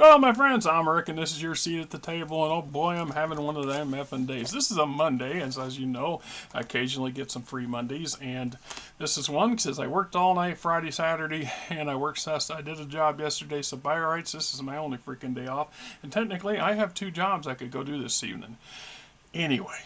Well, my friends, I'm Rick, and this is your seat at the table, and oh boy, I'm having one of them effing days. This is a Monday, as you know, I occasionally get some free Mondays, and this is one because I worked all night Friday, Saturday, and I did a job yesterday, so by rights, this is my only freaking day off, and technically, I have 2 jobs I could go do this evening. Anyway,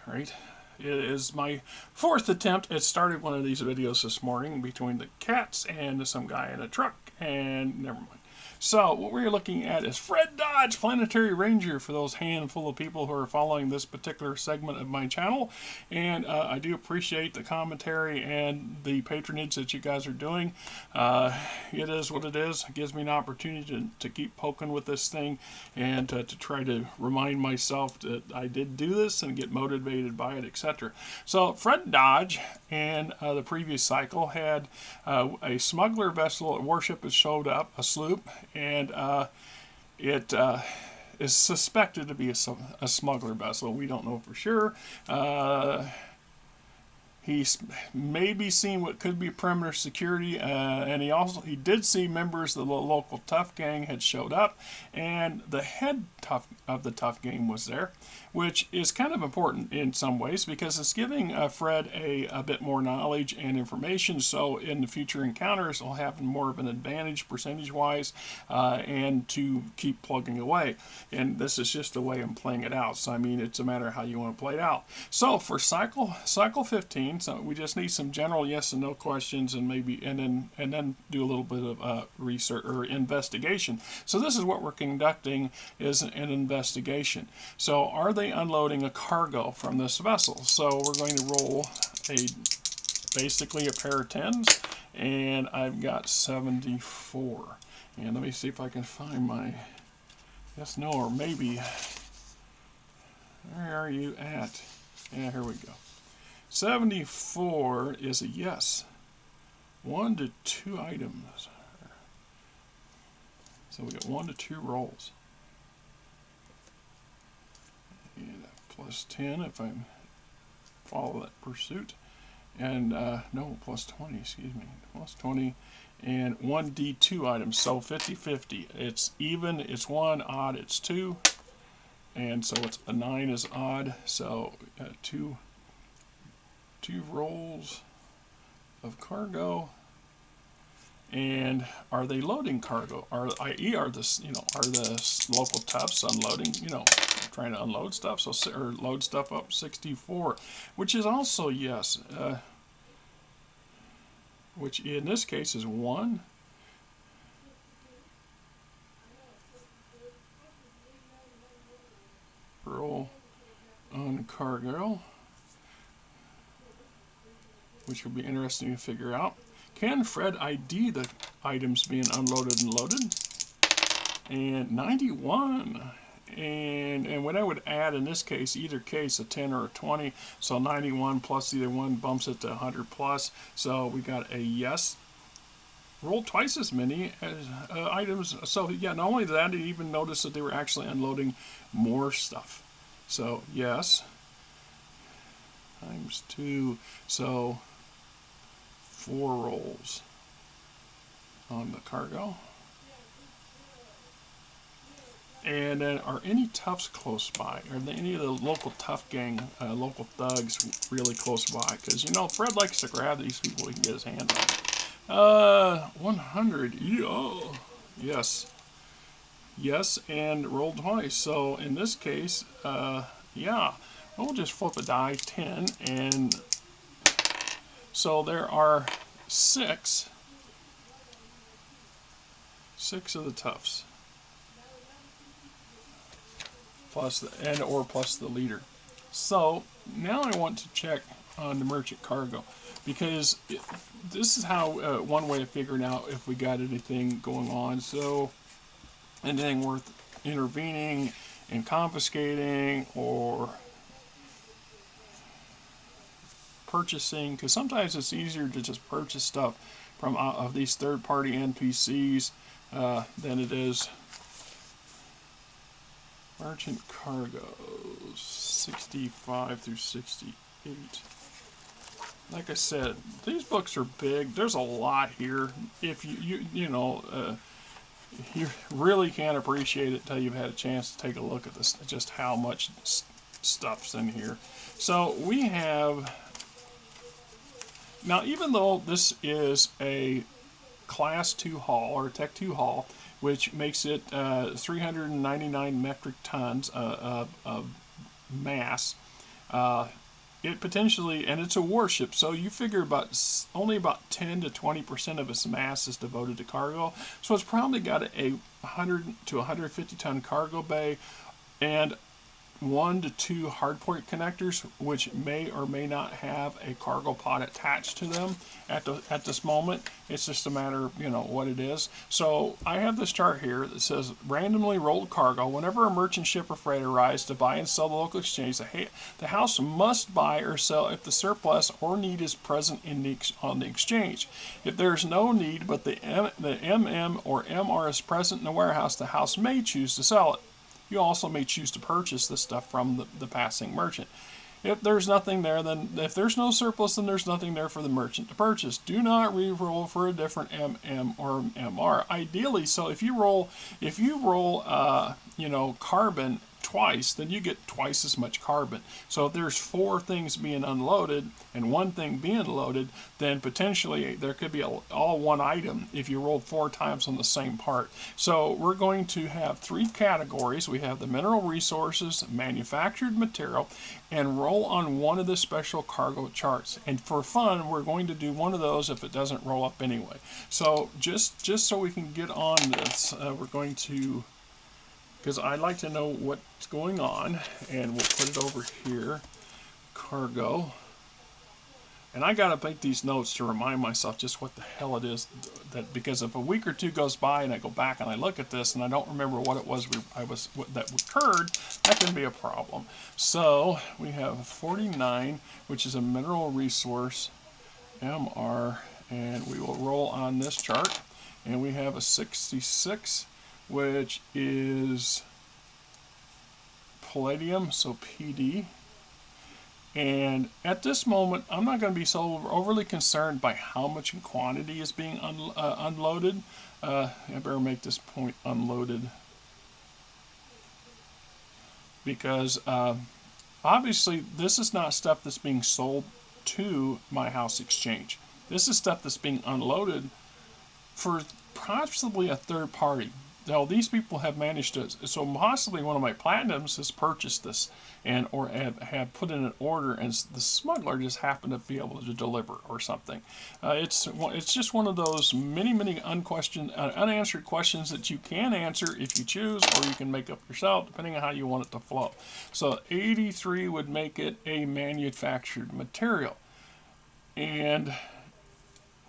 right? It is my 4th attempt at starting one of these videos this morning between the cats and some guy in a truck, and never mind. So, what we're looking at is Fred Doge, Planetary Ranger, for those handful of people who are following this particular segment of my channel. And I do appreciate the commentary and the patronage that you guys are doing. It is what it is. It gives me an opportunity to keep poking with this thing and to try to remind myself that I did do this and get motivated by it, etc. So, Fred Doge and the previous cycle had a smuggler vessel, a warship has showed up, a sloop, and it is suspected to be a smuggler vessel. We don't know for sure. He's maybe seen what could be perimeter security, and he did see members of the local tough gang had showed up, and the head of the tough gang was there, which is kind of important in some ways because it's giving Fred a bit more knowledge and information. So in the future encounters, he'll have more of an advantage percentage-wise, and to keep plugging away. And this is just the way I'm playing it out. So I mean, it's a matter of how you want to play it out. So for cycle 15. So we just need some general yes and no questions, and then do a little bit of research or investigation. So this is what we're conducting, is an investigation. So are they unloading a cargo from this vessel? So we're going to roll basically a pair of 10s, and I've got 74. And let me see if I can find my yes, no, or maybe. Where are you at? Yeah, here we go. 74 is a yes. 1 to 2 items. So we got 1 to 2 rolls. And plus 10 if I follow that pursuit. And no, plus 20, excuse me. Plus 20 and 1d2 items. So 50-50. It's even, it's 1, odd, it's 2. And so it's a 9 is odd. So 2 rolls of cargo. And are they loading cargo? Are the local toughs unloading? Trying to unload stuff. So or load stuff up. 64, which is also yes. Which in this case is 1. Roll on cargo, which will be interesting to figure out. Can Fred ID the items being unloaded and loaded? And 91. And what I would add in this case, either case, a 10 or a 20. So 91 plus either one bumps it to 100 plus. So we got a yes. Roll twice as many as items. So yeah, not only that, I didn't even notice that they were actually unloading more stuff. So yes. Times 2. So 4 rolls on the cargo. And then, are any toughs close by? Are there any of the local tough gang, local thugs really close by? Because, Fred likes to grab these people he can get his hands on. 100. Yeah. Yes. Yes, and roll twice. So, in this case, yeah. We'll just flip a die, 10, and so there are 6 of the toughs. Plus the leader. So now I want to check on the merchant cargo, because this is how one way of figuring out if we got anything going on. So anything worth intervening and confiscating or purchasing, because sometimes it's easier to just purchase stuff from of these third-party NPCs than it is. Merchant cargoes 65 through 68. Like I said, these books are big. There's a lot here. If you really can't appreciate it until you've had a chance to take a look at this, just how much stuff's in here. So we have, now even though this is a Class 2 haul or Tech 2 haul, which makes it 399 metric tons of mass, it potentially, and it's a warship, so you figure only about 10 to 20% of its mass is devoted to cargo. So it's probably got a 100 to 150 ton cargo bay and 1 to 2 hardport connectors, which may or may not have a cargo pod attached to them at this moment. It's just a matter of, what it is. So I have this chart here that says randomly rolled cargo. Whenever a merchant ship or freighter arrives to buy and sell the local exchange, the house must buy or sell if the surplus or need is present on the exchange. If there is no need but the MM or MR is present in the warehouse, the house may choose to sell it. You also may choose to purchase this stuff from the passing merchant. If there's nothing there, then if there's no surplus, then there's nothing there for the merchant to purchase. Do not re-roll for a different MM or MR. Ideally, so if you roll carbon twice, then you get twice as much carbon. So if there's 4 things being unloaded and 1 thing being loaded, then potentially there could be all one item if you rolled 4 times on the same part. So we're going to have 3 categories. We have the mineral resources, manufactured material, and roll on one of the special cargo charts. And for fun, we're going to do one of those if it doesn't roll up anyway. So just so we can get on this, we're going to, because I'd like to know what's going on, and we'll put it over here, cargo. And I gotta make these notes to remind myself just what the hell it is, because if a week or 2 goes by and I go back and I look at this and I don't remember what it was that occurred, that can be a problem. So we have 49, which is a mineral resource, MR, and we will roll on this chart, and we have a 66, which is palladium, so PD. And at this moment, I'm not going to be so overly concerned by how much in quantity is being unloaded. I better make this point unloaded, because obviously this is not stuff that's being sold to my house exchange. This is stuff that's being unloaded for possibly a third party. Now these people have managed to, so possibly one of my platinums has purchased this or have put in an order, and the smuggler just happened to be able to deliver or something. It's just one of those many unanswered questions that you can answer if you choose, or you can make up yourself depending on how you want it to flow. So 83 would make it a manufactured material. And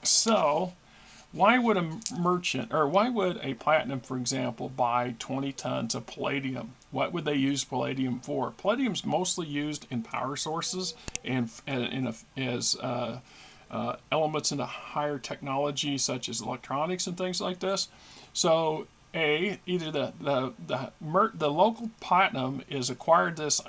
so why would a merchant, or why would a platinum, for example, buy 20 tons of palladium? What would they use palladium for? Palladium's mostly used in power sources and as elements in a higher technology, such as electronics and things like this. So, either the local platinum is acquired this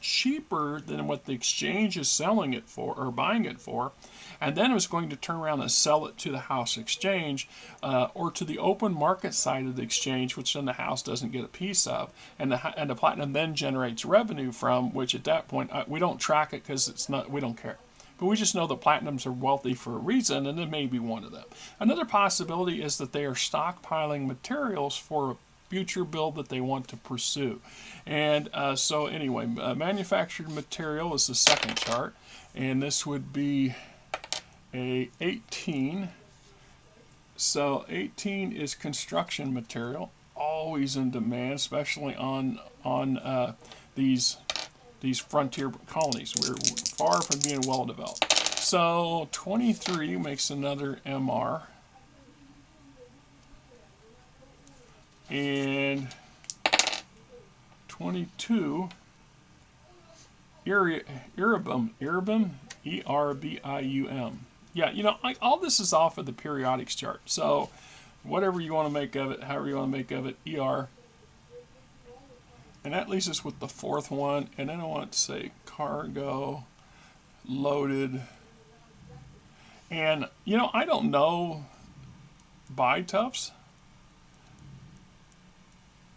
cheaper than what the exchange is selling it for or buying it for, and then it was going to turn around and sell it to the house exchange or to the open market side of the exchange, which then the house doesn't get a piece of, and the platinum then generates revenue from, which at that point we don't track it because we don't care. But we just know the platinums are wealthy for a reason, and it may be one of them. Another possibility is that they are stockpiling materials for a future build that they want to pursue. And so anyway, manufactured material is the second chart, and this would be a 18. So 18 is construction material, always in demand, especially on these frontier colonies. We're far from being well developed. So 23 makes another MR. And 22, Erbium, E-R-B-I-U-M. Yeah, all this is off of the periodics chart. So whatever you want to make of it, however you want to make of it, ER. And that leaves us with the fourth one. And then I want to say cargo, loaded. And, I don't know buy tufts.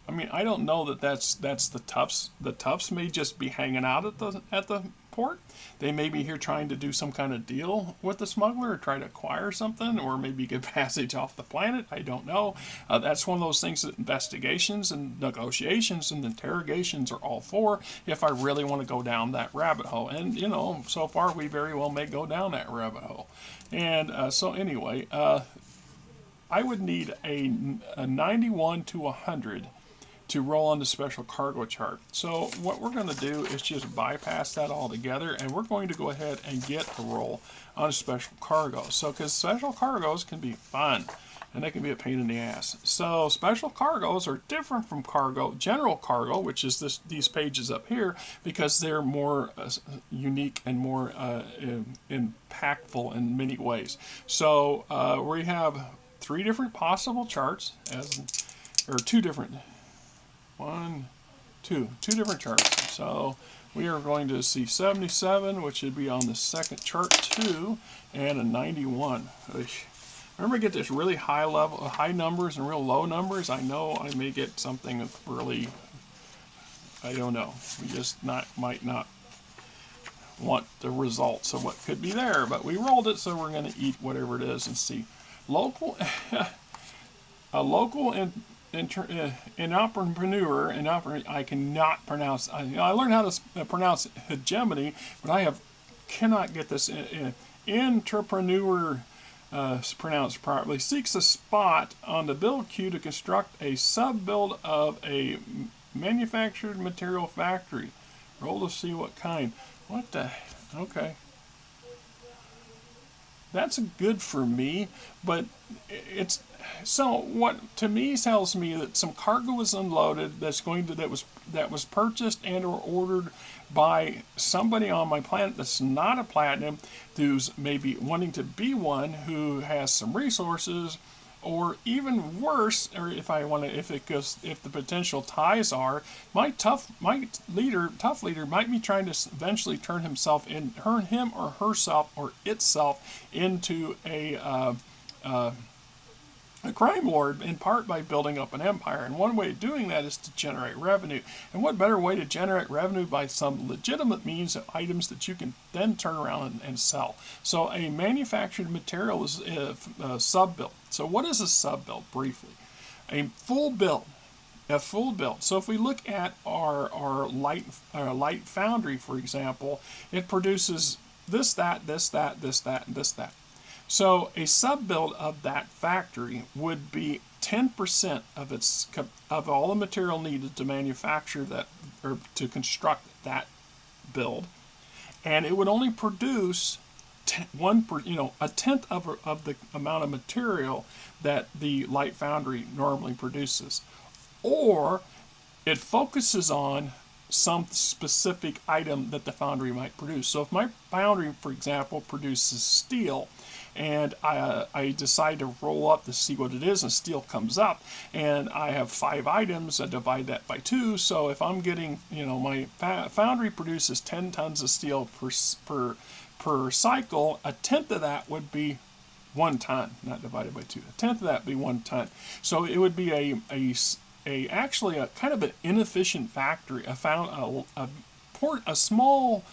I mean, I don't know that that's the toughs. The toughs may just be hanging out at the port. They may be here trying to do some kind of deal with the smuggler, or try to acquire something, or maybe get passage off the planet. I don't know. That's one of those things that investigations and negotiations and interrogations are all for. If I really want to go down that rabbit hole, and you know, so far we very well may go down that rabbit hole. And so anyway, I would need a 91 to 100 to roll on the special cargo chart. So what we're going to do is just bypass that altogether, and we're going to go ahead and get a roll on a special cargo. So because special cargoes can be fun, and they can be a pain in the ass. So special cargoes are different from general cargo, which is these pages up here, because they're more unique and more impactful in many ways. So we have three different possible charts, or two different charts. So we are going to see 77, which would be on the second chart too, and a 91. Remember, get this really high numbers and real low numbers. I know I may get something really, I don't know. We just might not want the results of what could be there, but we rolled it, so we're going to eat whatever it is and see. A local entrepreneur, I cannot pronounce. I learned how to pronounce hegemony, but cannot get this entrepreneur pronounced properly. Seeks a spot on the build queue to construct a sub-build of a manufactured material factory. Roll to see what kind. What the? Okay. That's good for me, but it's so what to me tells me that some cargo was unloaded that was purchased and or ordered by somebody on my planet that's not a platinum, who's maybe wanting to be one, who has some resources, or even worse, or if the potential ties are, my tough leader might be trying to eventually turn him or herself or itself into a crime lord, in part by building up an empire. And one way of doing that is to generate revenue. And what better way to generate revenue by some legitimate means of items that you can then turn around and sell. So a manufactured material is a sub-build. So what is a sub-build briefly? A full build. So if we look at our light foundry, for example, it produces this, that, this, that, this, that, and this, that. So a sub-build of that factory would be 10% of all the material needed to manufacture that, or to construct that build, and it would only produce a tenth of the amount of material that the light foundry normally produces, or it focuses on some specific item that the foundry might produce. So if my foundry, for example, produces steel, and I decide to roll up to see what it is, and steel comes up, and I have 5 items, I divide that by 2. So if I'm getting, my foundry produces 10 tons of steel per cycle, a tenth of that would be 1 ton, not divided by 2. A tenth of that would be 1 ton. So it would be actually a kind of an inefficient factory. A small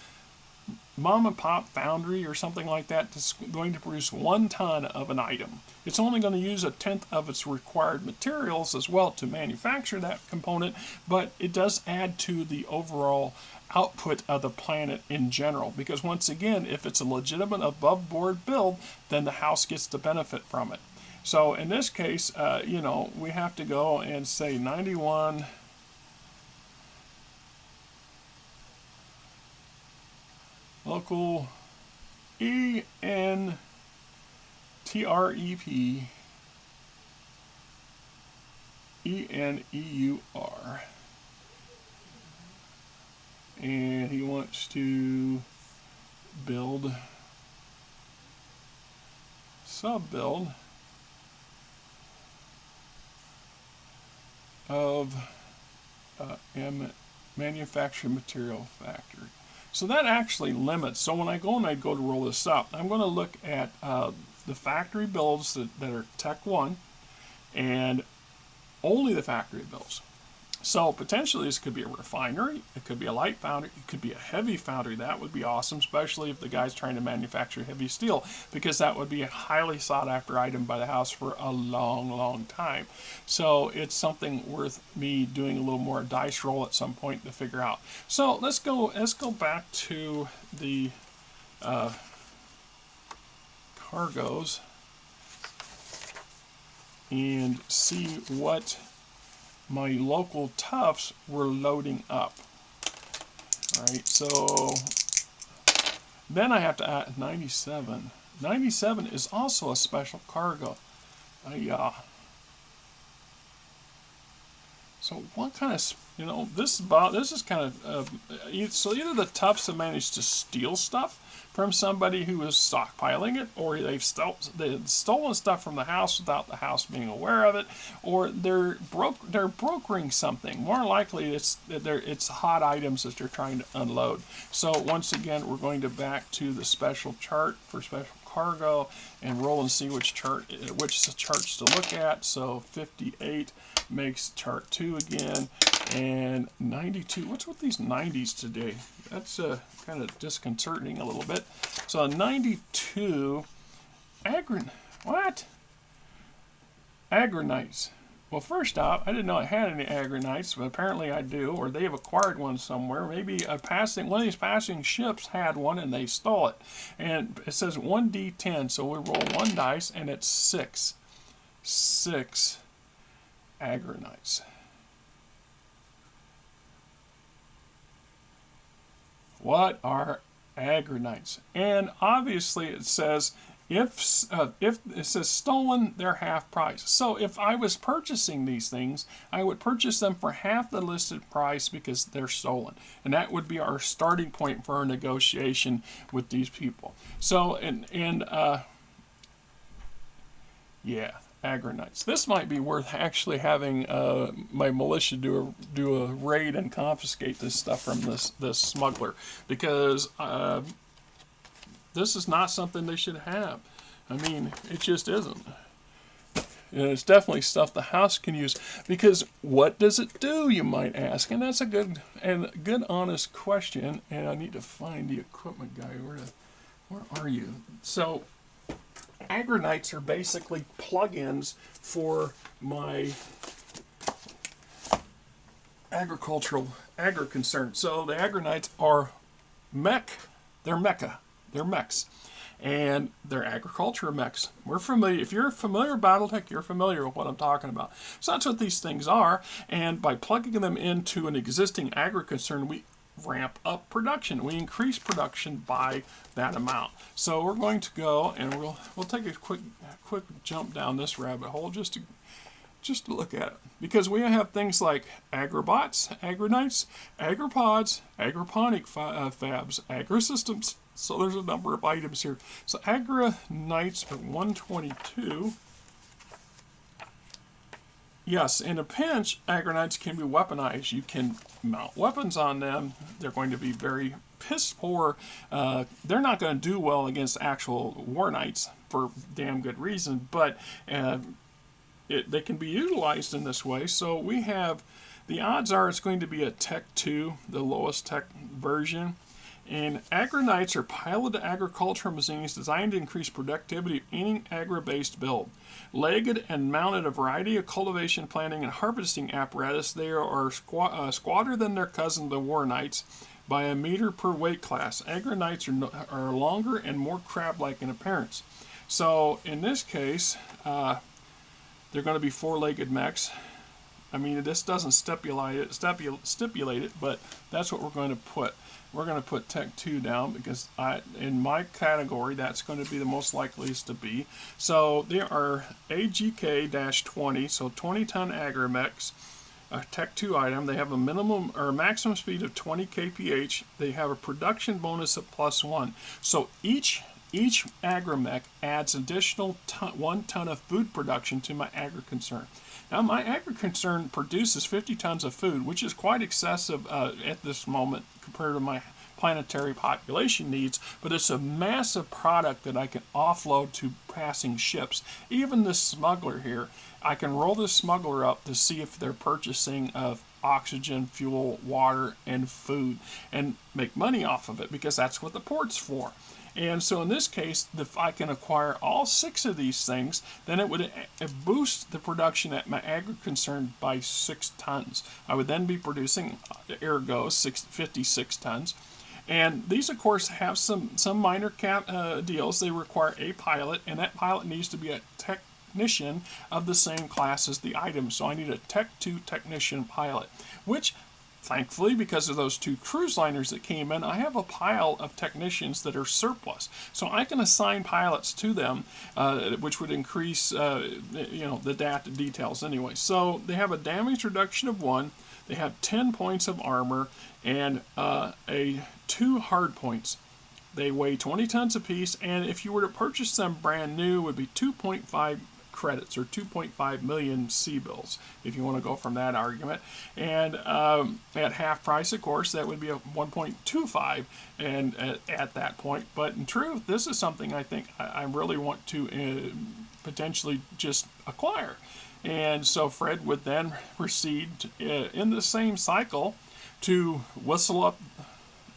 mom and pop foundry or something like that that's going to produce 1 ton of an item. It's only going to use a tenth of its required materials as well to manufacture that component, but it does add to the overall output of the planet in general, because once again, if it's a legitimate above board build, then the house gets to benefit from it. So in this case, we have to go and say 91 local ENTREP ENEUR, and he wants to build sub-build of manufactured material factory. So that actually limits. So when I go to roll this up, I'm going to look at the factory builds that are Tech 1, and only the factory builds. So potentially this could be a refinery, it could be a light foundry, it could be a heavy foundry. That would be awesome, especially if the guy's trying to manufacture heavy steel, because that would be a highly sought after item by the house for a long, long time. So it's something worth me doing a little more dice roll at some point to figure out. So let's go back to the cargoes and see what my local toughs were loading up. All right, so then I have to add 97. 97 is also a special cargo. Yeah. So what kind of, this is kind of, so either the toughs have managed to steal stuff from somebody who is stockpiling it, or they've stolen stuff from the house without the house being aware of it, or they're brokering something. More likely, it's hot items that they're trying to unload. So once again, we're going back to the special chart for special cargo and roll and see which charts to look at. So 58 makes chart 2 again, and 92. What's with these 90s today? That's kind of disconcerting a little bit. So 92 agranites. Well, first off, I didn't know I had any agranites, but apparently I do, or they have acquired one somewhere. Maybe one of these passing ships had one and they stole it. And it says 1d10, so we roll one dice and it's 6. 6 agranites. What are agranites? And obviously it says if it says stolen, they're half price. So if I was purchasing these things, I would purchase them for half the listed price because they're stolen, and that would be our starting point for our negotiation with these people. So yeah, agranites. This might be worth actually having my militia do a raid and confiscate this stuff from this smuggler, because this is not something they should have. I mean, it just isn't. And it's definitely stuff the house can use, because what does it do, you might ask? And that's a good honest question. And I need to find the equipment guy. Where are you? So agranites are basically plugins for my agri concern. So the agranites are they're mechs, and they're agriculture mechs. We're familiar. If you're familiar with BattleTech, you're familiar with what I'm talking about. So that's what these things are, and by plugging them into an existing agri concern, we ramp up production. We increase production by that amount. So we're going to go and we'll take a quick jump down this rabbit hole just to look at it, because we have things like agrobots, agranites, agropods, agroponic fabs, agrosystems. So there's a number of items here. So agranites are 122. Yes, in a pinch, agranites can be weaponized. You can mount weapons on them. They're going to be very piss poor. They're not going to do well against actual war knights for damn good reason, but they can be utilized in this way. So we have, the odds are it's going to be a Tech 2, the lowest tech version. And agranites are piloted agricultural machines designed to increase productivity of any agri-based build. Legged and mounted a variety of cultivation, planting, and harvesting apparatus, they are squatter than their cousin, the war knights, by a meter per weight class. Agranites are longer and more crab-like in appearance. So in this case, they're going to be four-legged mechs. I mean, this doesn't stipulate it, but that's what we're going to put. We're going to put Tech 2 down because in my category, that's going to be the most likeliest to be. So there are AGK-20, so 20-ton agri-mechs, a Tech 2 item. They have a minimum or maximum speed of 20 kph. They have a production bonus of +1. So each agri-mech adds additional 1 ton of food production to my agri-concern. Now, my agri-concern produces 50 tons of food, which is quite excessive at this moment compared to my planetary population needs, but it's a massive product that I can offload to passing ships. Even this smuggler here, I can roll this smuggler up to see if they're purchasing oxygen, fuel, water, and food, and make money off of it, because that's what the port's for. And so in this case, if I can acquire all 6 of these things, then it would boost the production at my agri concern by 6 tons. I would then be producing, ergo, 56 tons. And these, of course, have some minor deals. They require a pilot, and that pilot needs to be a technician of the same class as the item. So I need a Tech 2 technician pilot, which, thankfully, because of those 2 cruise liners that came in, I have a pile of technicians that are surplus. So I can assign pilots to them, which would increase, the data details anyway. So they have a damage reduction of 1. They have 10 points of armor and 2 hard points. They weigh 20 tons apiece, and if you were to purchase them brand new, it would be 2.5 credits, or 2.5 million C-bills, if you want to go from that argument. And at half price, of course, that would be a 1.25 and at that point. But in truth, this is something I think I really want to potentially just acquire. And so Fred would then proceed in the same cycle to whistle up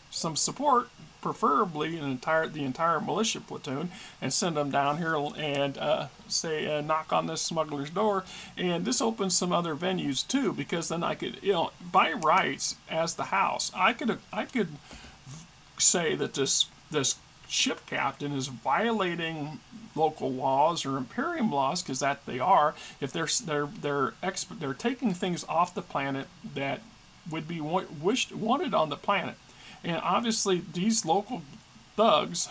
some support, preferably the entire militia platoon, and send them down here and say knock on this smuggler's door. And this opens some other venues too, because then I could, by rights as the house, I could say that this ship captain is violating local laws or Imperium laws, because that they are. If they're taking things off the planet that would be wanted on the planet, and obviously these local thugs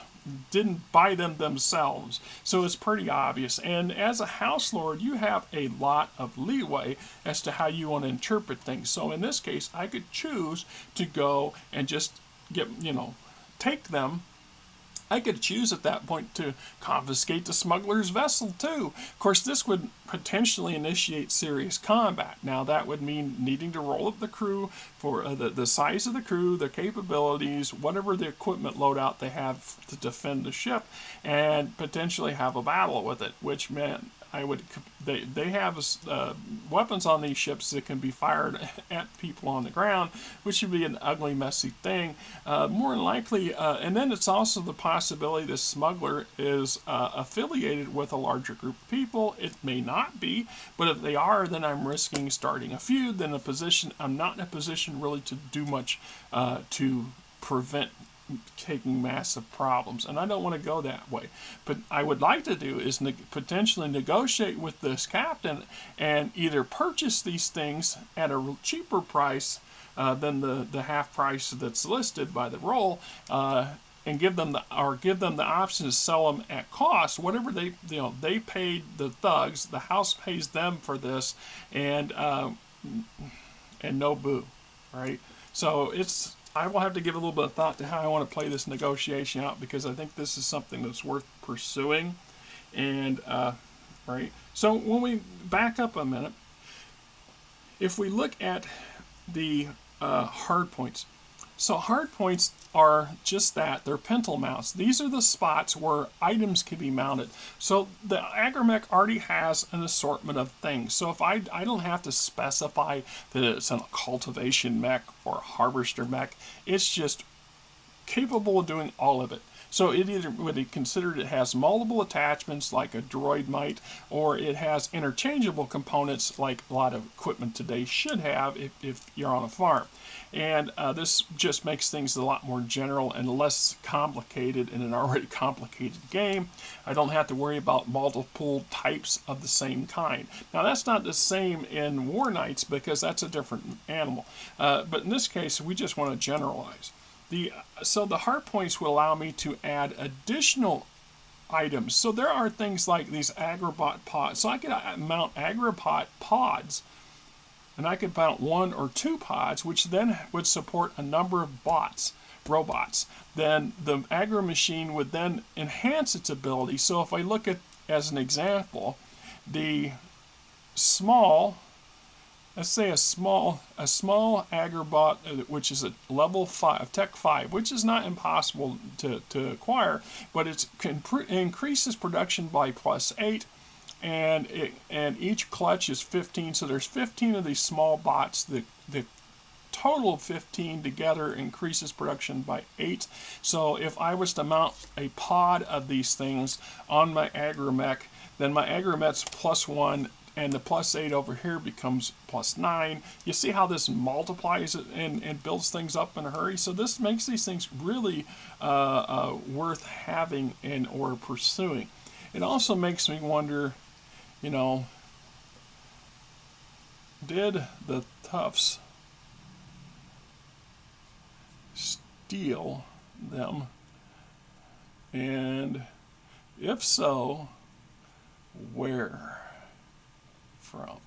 didn't buy them themselves, so it's pretty obvious. And as a house lord, you have a lot of leeway as to how you want to interpret things. So in this case, I could choose to go and just take them. I could choose at that point to confiscate the smuggler's vessel too. Of course, this would potentially initiate serious combat. Now, that would mean needing to roll up the crew for the size of the crew, their capabilities, whatever the equipment loadout they have to defend the ship, and potentially have a battle with it, which meant they have weapons on these ships that can be fired at people on the ground, which would be an ugly, messy thing. More than likely, and then it's also the possibility this smuggler is affiliated with a larger group of people. It may not be, but if they are, then I'm risking starting a feud. Then I'm not in a position really to do much to prevent taking massive problems, and I don't want to go that way. But I would like to do is potentially negotiate with this captain and either purchase these things at a cheaper price than the half price that's listed by the roll, and give them the option to sell them at cost, whatever they paid the thugs. The house pays them for this, and no boo, right? So I will have to give a little bit of thought to how I want to play this negotiation out, because I think this is something that's worth pursuing. And right, so when we back up a minute, if we look at the hard points, so hard points are just that. They're pintle mounts. These are the spots where items can be mounted. So the agromech already has an assortment of things. So if I don't have to specify that it's a cultivation mech or a harvester mech, it's just capable of doing all of it. So it either would be considered it has multiple attachments like a droid might, or it has interchangeable components like a lot of equipment today should have if you're on a farm. And this just makes things a lot more general and less complicated in an already complicated game. I don't have to worry about multiple types of the same kind. Now, that's not the same in War Knights, because that's a different animal. But in this case, we just want to generalize. So the hard points will allow me to add additional items. So there are things like these agrobot pods. So I could mount agrobot pods, and I could mount 1 or 2 pods, which then would support a number of robots. Then the agro machine would then enhance its ability. So if I look at, as an example, the small, let's say a small agrobot, which is a level 5, Tech 5, which is not impossible to acquire, but it increases production by +8. and each clutch is 15. So there's 15 of these small bots. The total of 15 together increases production by 8. So if I was to mount a pod of these things on my agromech, then my agromech's +1, and the +8 over here becomes +9. You see how this multiplies it and builds things up in a hurry? So this makes these things really worth having and or pursuing. It also makes me wonder, you know, did the Tufts steal them? And if so, where from?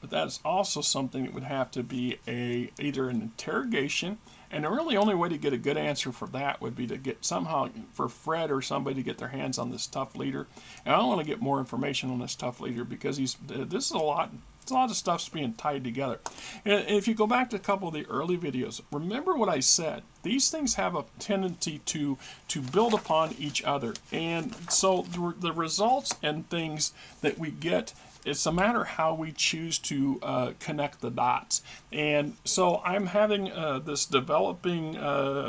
But that's also something that would have to be either an interrogation, and the really only way to get a good answer for that would be to get somehow for Fred or somebody to get their hands on this tough leader. And I want to get more information on this tough leader because this is a lot. It's a lot of stuff's being tied together. And if you go back to a couple of the early videos, remember what I said. These things have a tendency to build upon each other. And so the results and things that we get, it's a matter how we choose to connect the dots. And so I'm having this developing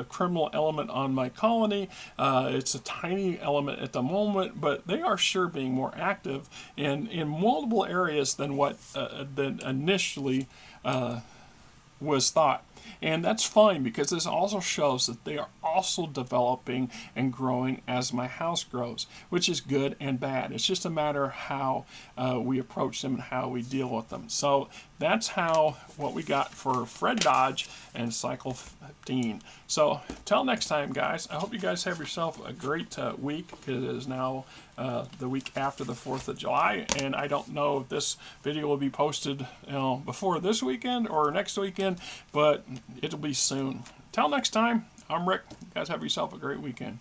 criminal element on my colony. It's a tiny element at the moment, but they are sure being more active in multiple areas than what than initially was thought. And that's fine because this also shows that they are also developing and growing as my house grows, which is good and bad. It's just a matter of how we approach them and how we deal with them. So that's what we got for Fred Dodge and Cycle 15. So till next time, guys, I hope you guys have yourself a great week. It is now the week after the 4th of July, and I don't know if this video will be posted before this weekend or next weekend, but it'll be soon. Till next time, I'm Rick. You guys have yourself a great weekend.